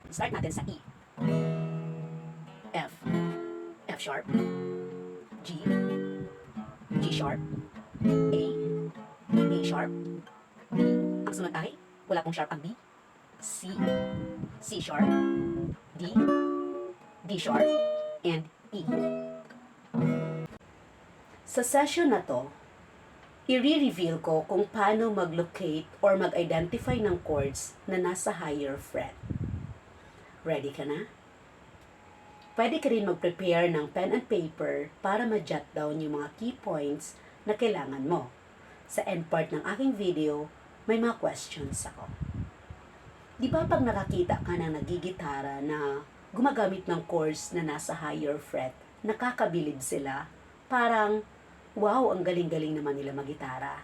Start natin sa E. F. F sharp. G. G sharp. A. A sharp. B. Ang sunod ay, wala pong sharp ang B. C. C sharp. D. D sharp. And E. Sa session na to, i-reveal ko kung paano mag-locate or mag-identify ng chords na nasa higher fret. Ready ka na? Pwede ka rin mag-prepare ng pen and paper para ma-jot down yung mga key points na kailangan mo. Sa end part ng aking video, may mga questions ako. Di ba pag nakakita ka ng nagigitara na gumagamit ng chords na nasa higher fret, nakakabilib sila? Parang, wow, ang galing-galing naman nila magitara.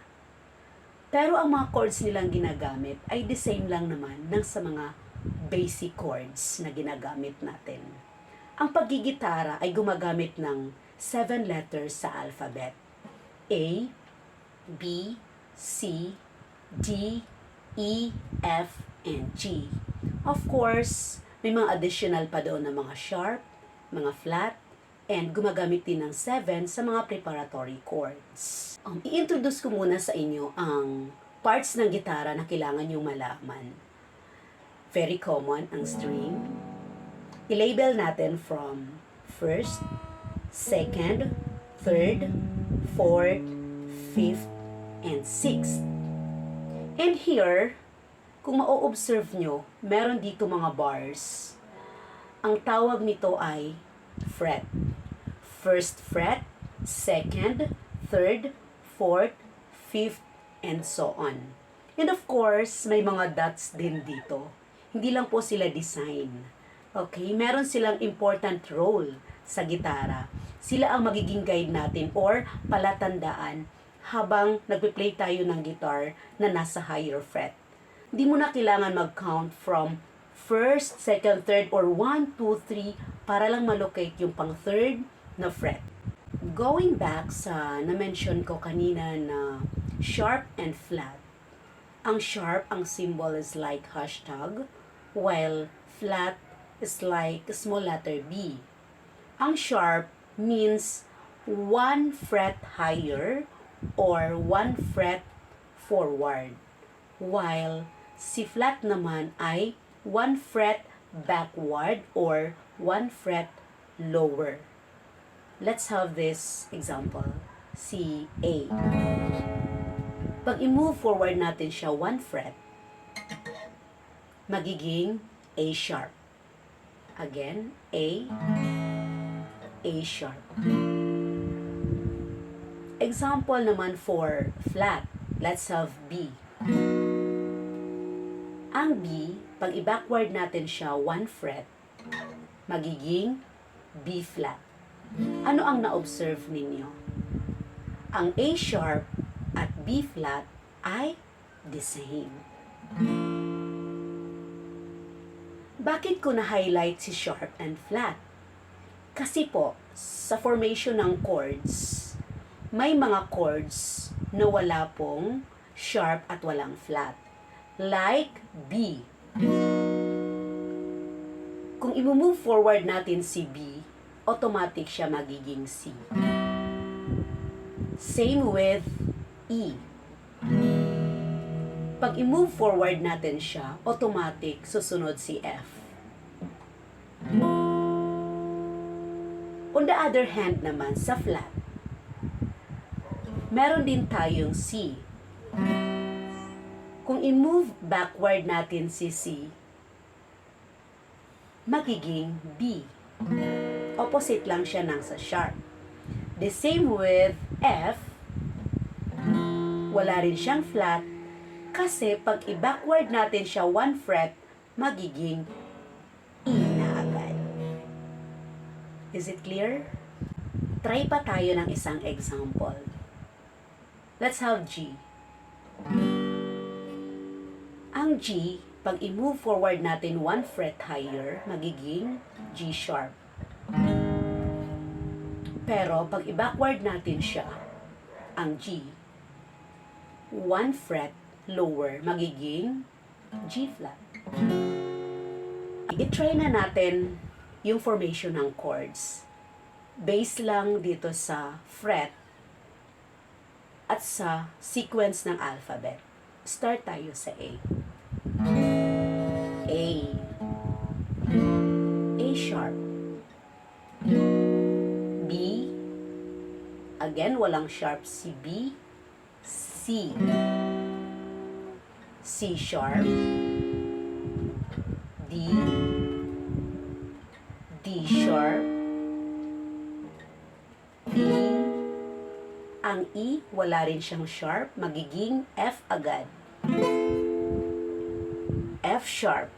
Pero ang mga chords nilang ginagamit ay the same lang naman ng sa mga basic chords na ginagamit natin. Ang paggigitara ay gumagamit ng 7 letters sa alphabet. A, B, C, D, E, F, and G. Of course, may mga additional pa doon na mga sharp, mga flat, and gumagamit din ng 7 sa mga preparatory chords. I-introduce ko muna sa inyo ang parts ng gitara na kailangan nyo malaman. Very common ang string. I-label natin from first, second, third, fourth, fifth, and sixth. And here, kung ma-observe nyo, meron dito mga bars. Ang tawag nito ay fret. First fret, second, third, fourth, fifth, and so on. And of course, may mga dots din dito. Hindi lang po sila design. Okay, meron silang important role sa gitara. Sila ang magiging guide natin or palatandaan habang nagpe-play tayo ng guitar na nasa higher fret. Hindi mo na kailangan mag-count from first, second, third, or 1, 2, 3 para lang malocate yung pang third na fret. Going back sa na-mention ko kanina na sharp and flat. Ang sharp, ang symbol is like hashtag, while flat is like small letter B. Ang sharp means 1 fret higher or 1 fret forward, while si flat naman ay 1 fret backward or 1 fret lower. Let's have this example. Si A. Pag i-move forward natin siya 1 fret, magiging A sharp. Again, A sharp. Example naman for flat. Let's have B. Ang B, pag i-backward natin siya 1 fret, magiging B flat. Ano ang na-observe ninyo? Ang A sharp at B flat ay the same. Bakit ko na-highlight si sharp and flat? Kasi po, sa formation ng chords, may mga chords na wala pong sharp at walang flat. Like B. Kung i-move forward natin si B, automatic siya magiging C. Same with E. Pag i-move forward natin siya, automatic susunod si F. On the other hand naman, sa flat, meron din tayong C. Kung i-move backward natin si C, magiging B. Opposite lang siya ng sa sharp. The same with F, wala rin siyang flat, kasi pag i-backward natin siya 1 fret, magiging E na agad. Is it clear? Try pa tayo ng isang example. Let's have G. Ang G, pag i-move forward natin 1 fret higher, magiging G sharp. Pero pag i-backward natin siya, ang G, 1 fret lower, magiging G flat. I-try na natin yung formation ng chords. Based lang dito sa fret at sa sequence ng alphabet. Start tayo sa A. A. A sharp. B. Again, walang sharp si B. C. C sharp. D. D sharp. E. Ang E, wala rin siyang sharp, magiging F agad. F sharp.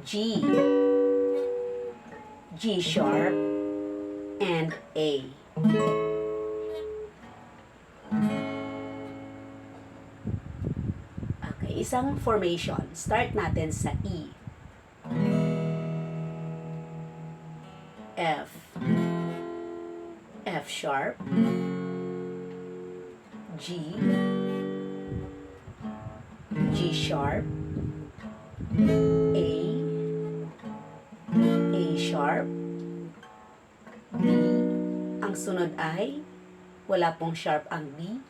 G. G sharp. And A. Okay, isang formation. Start natin sa E. F. F sharp. G. G sharp. A. A sharp. B. Ang sunod ay wala pong sharp ang B.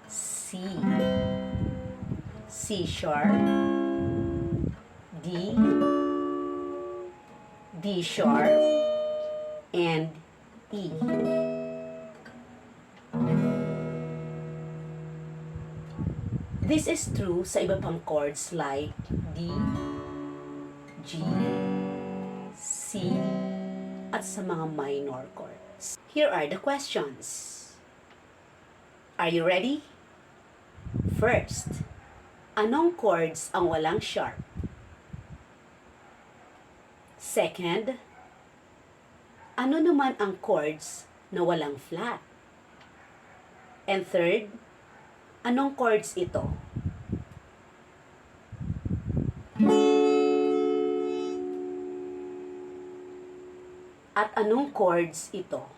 C. C sharp. D. D sharp. And E. This is true sa iba pang chords like D, G, C, at sa mga minor chords. Here are the questions. Are you ready? First, anong chords ang walang sharp? Second, ano naman ang chords na walang flat? And third, anong chords ito? At anong chords ito?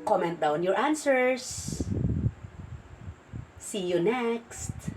Comment down your answers. See you next!